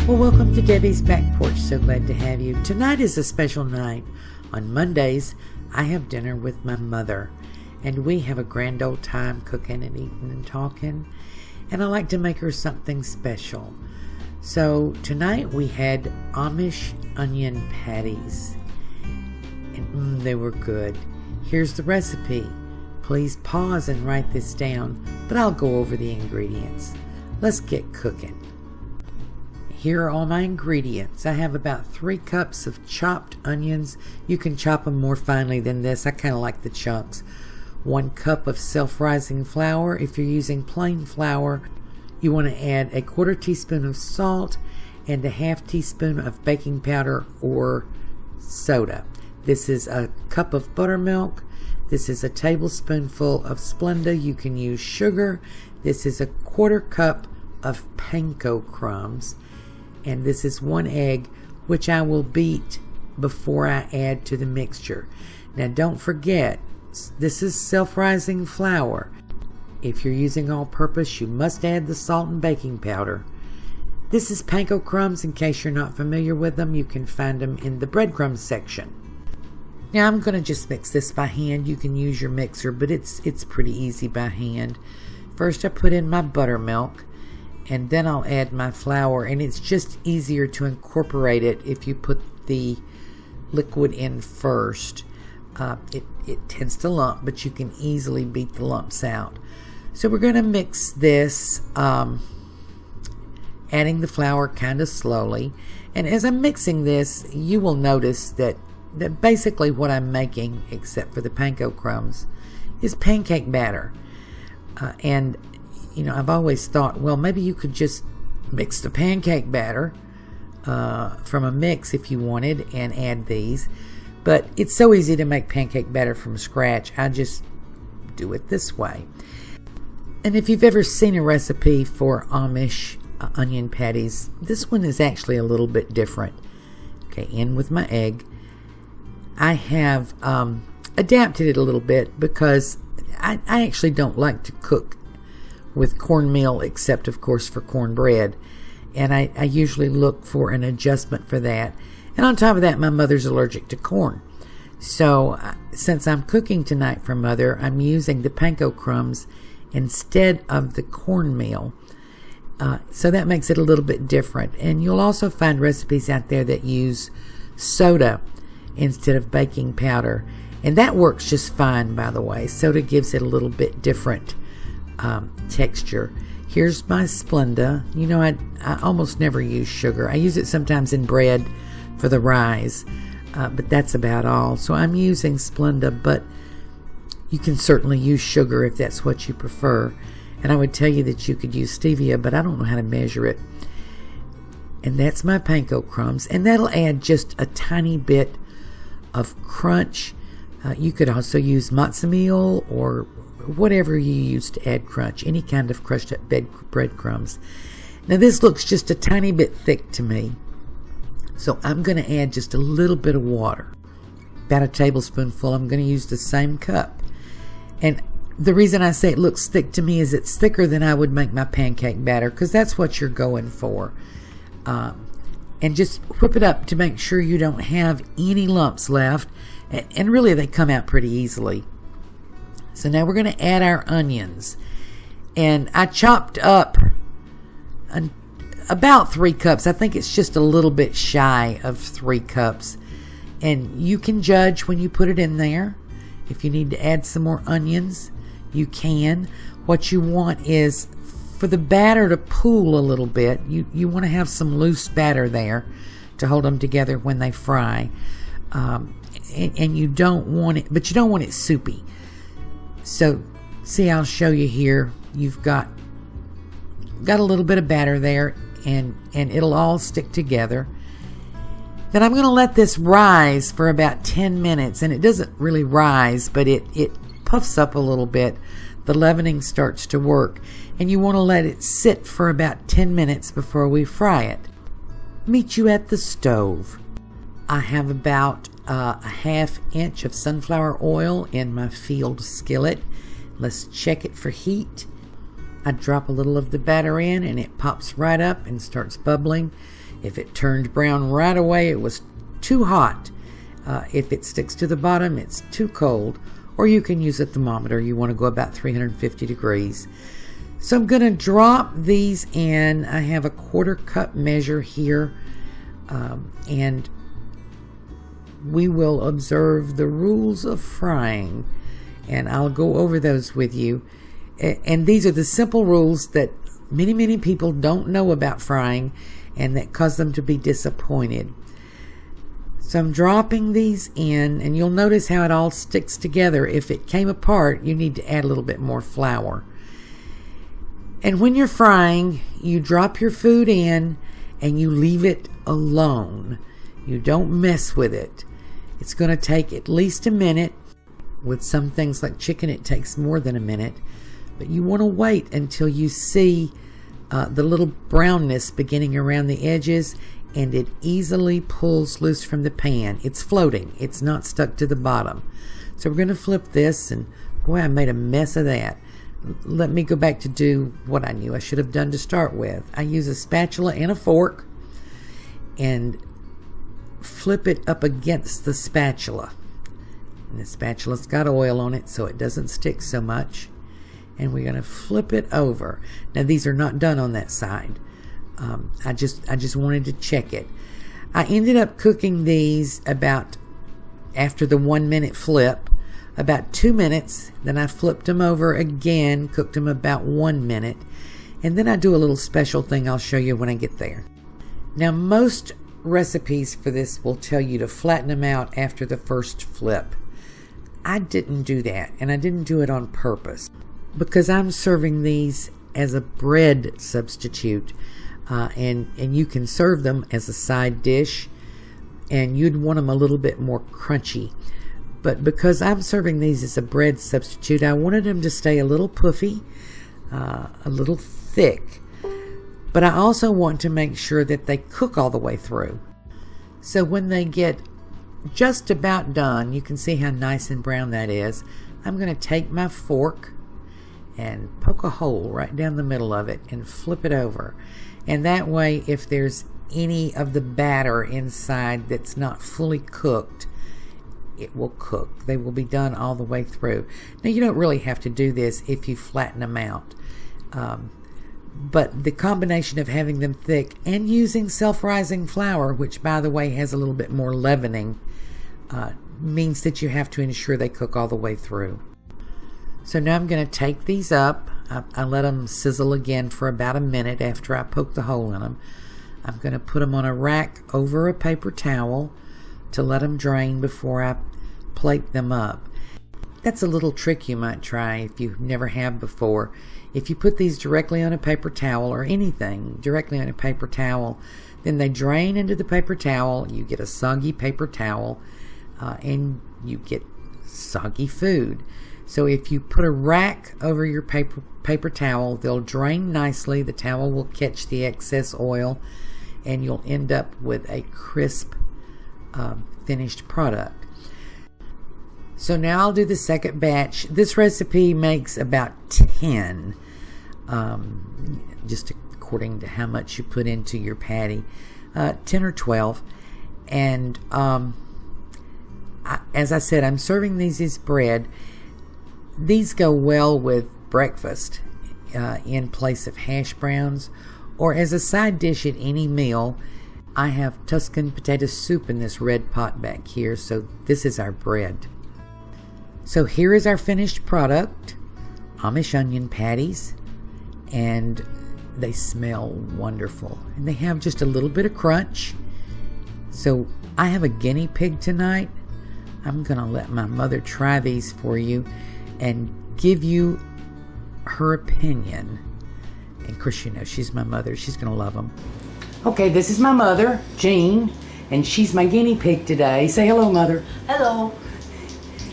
Well, welcome to Debbie's Back Porch. So glad to have you. Tonight is a special night. On Mondays, I have dinner with my mother, and we have a grand old time cooking and eating and talking, and I like to make her something special. So tonight we had Amish Onion Patties, and they were good. Here's the recipe. Please pause and write this down, but I'll go over the ingredients. Let's get cooking. Here are all my ingredients. I have about 3 cups of chopped onions. You can chop them more finely than this. I kind of like the chunks. 1 cup of self-rising flour. If you're using plain flour, you want to add a 1/4 teaspoon of salt and a 1/2 teaspoon of baking powder or soda. This is a cup of buttermilk. This is a tablespoonful of Splenda. You can use sugar. This is a 1/4 cup of panko crumbs. And this is 1 egg, which I will beat before I add to the mixture. Now don't forget, this is self-rising flour. If you're using all-purpose, you must add the salt and baking powder. This is panko crumbs. In case you're not familiar with them, you can find them in the breadcrumbs section. Now I'm going to just mix this by hand. You can use your mixer, but it's pretty easy by hand. First I put in my buttermilk, and then I'll add my flour, and it's just easier to incorporate it if you put the liquid in first. It tends to lump, but you can easily beat the lumps out. So we're going to mix this, adding the flour kind of slowly. And as I'm mixing this, you will notice that basically what I'm making, except for the panko crumbs, is pancake batter. And you know, I've always thought, well, maybe you could just mix the pancake batter from a mix if you wanted and add these. But it's so easy to make pancake batter from scratch. I just do it this way. And if you've ever seen a recipe for Amish onion patties, this one is actually a little bit different. Okay, in with my egg. I have adapted it a little bit because I actually don't like to cook with cornmeal, except of course for cornbread, and I usually look for an adjustment for that. And on top of that, my mother's allergic to corn, so since I'm cooking tonight for Mother, I'm using the panko crumbs instead of the cornmeal, so that makes it a little bit different. And you'll also find recipes out there that use soda instead of baking powder, and that works just fine, by the way. Soda gives it a little bit different texture. Here's my Splenda. You know, I almost never use sugar. I use it sometimes in bread for the rise, but that's about all. So I'm using Splenda, but you can certainly use sugar if that's what you prefer. And I would tell you that you could use stevia, but I don't know how to measure it. And that's my panko crumbs, and that'll add just a tiny bit of crunch. You could also use matzo meal or whatever you use to add crunch, any kind of crushed up breadcrumbs. Now this looks just a tiny bit thick to me, so I'm going to add just a little bit of water, about a tablespoonful. I'm going to use the same cup, and the reason I say it looks thick to me is it's thicker than I would make my pancake batter, because that's what you're going for. And just whip it up to make sure you don't have any lumps left, and really they come out pretty easily. So now we're going to add our onions, and I chopped up about 3 cups. I think it's just a little bit shy of 3 cups, and you can judge when you put it in there. If you need to add some more onions, you can. What you want is for the batter to pool a little bit. You want to have some loose batter there to hold them together when they fry, and you don't want it, but you don't want it soupy. So, see, I'll show you here. You've got a little bit of batter there, and it'll all stick together. Then I'm going to let this rise for about 10 minutes, and it doesn't really rise, but it puffs up a little bit. The leavening starts to work, and you want to let it sit for about 10 minutes before we fry it. Meet you at the stove. I have about a 1/2 inch of sunflower oil in my field skillet. Let's check it for heat. I drop a little of the batter in, and it pops right up and starts bubbling. If it turned brown right away, it was too hot. If it sticks to the bottom, it's too cold. Or you can use a thermometer. You want to go about 350 degrees. So I'm going to drop these in. I have a 1/4 cup measure here. And we will observe the rules of frying. And I'll go over those with you. And these are the simple rules that many people don't know about frying and that cause them to be disappointed. So I'm dropping these in, and you'll notice how it all sticks together. If it came apart, you need to add a little bit more flour. And when you're frying, you drop your food in and you leave it alone. You don't mess with it. It's going to take at least a minute. With some things like chicken, it takes more than a minute. But you want to wait until you see the little brownness beginning around the edges, and it easily pulls loose from the pan. It's floating. It's not stuck to the bottom. So we're going to flip this, and boy, I made a mess of that. Let me go back to do what I knew I should have done to start with. I use a spatula and a fork and flip it up against the spatula. And the spatula's got oil on it so it doesn't stick so much. And we're going to flip it over. Now these are not done on that side. I just wanted to check it. I ended up cooking these about, after the 1 minute flip, about 2 minutes. Then I flipped them over again, cooked them about 1 minute. And then I do a little special thing I'll show you when I get there. Now most recipes for this will tell you to flatten them out after the first flip. I didn't do that, and I didn't do it on purpose because I'm serving these as a bread substitute. And you can serve them as a side dish, and you'd want them a little bit more crunchy. But because I'm serving these as a bread substitute, I wanted them to stay a little puffy, a little thick. But I also want to make sure that they cook all the way through. So when they get just about done, you can see how nice and brown that is. I'm going to take my fork and poke a hole right down the middle of it and flip it over. And that way, if there's any of the batter inside that's not fully cooked, it will cook. They will be done all the way through. Now, you don't really have to do this if you flatten them out. But the combination of having them thick and using self-rising flour, which, by the way, has a little bit more leavening, means that you have to ensure they cook all the way through. So now I'm going to take these up. I let them sizzle again for about a minute after I poke the hole in them. I'm going to put them on a rack over a paper towel to let them drain before I plate them up. That's a little trick you might try if you never have before. If you put these directly on a paper towel, or anything directly on a paper towel, then they drain into the paper towel. You get a soggy paper towel, and you get soggy food. So if you put a rack over your paper towel, they'll drain nicely. The towel will catch the excess oil, and you'll end up with a crisp finished product. So now I'll do the second batch. This recipe makes about 10, just according to how much you put into your patty, 10 or 12. And as I said, I'm serving these as bread. These go well with breakfast in place of hash browns, or as a side dish at any meal. I have Tuscan potato soup in this red pot back here, so this is our bread. So here is our finished product, Amish Onion Patties, and they smell wonderful. And they have just a little bit of crunch. So I have a guinea pig tonight. I'm going to let my mother try these for you and give you her opinion. And of course, you know, she's my mother. She's going to love them. Okay, this is my mother, Jean, and she's my guinea pig today. Say hello, Mother. Hello.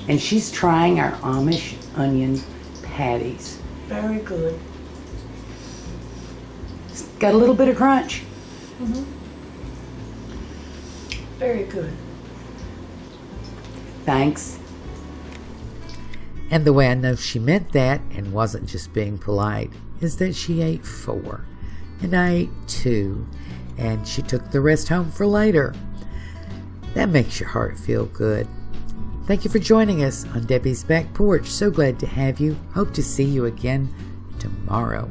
And she's trying our Amish Onion Patties. Very good. It's got a little bit of crunch. Mm-hmm. Very good. Thanks. And the way I know she meant that and wasn't just being polite is that she ate 4 and I ate 2, and she took the rest home for later. That makes your heart feel good. Thank you for joining us on Debbie's Back Porch. So glad to have you. Hope to see you again tomorrow.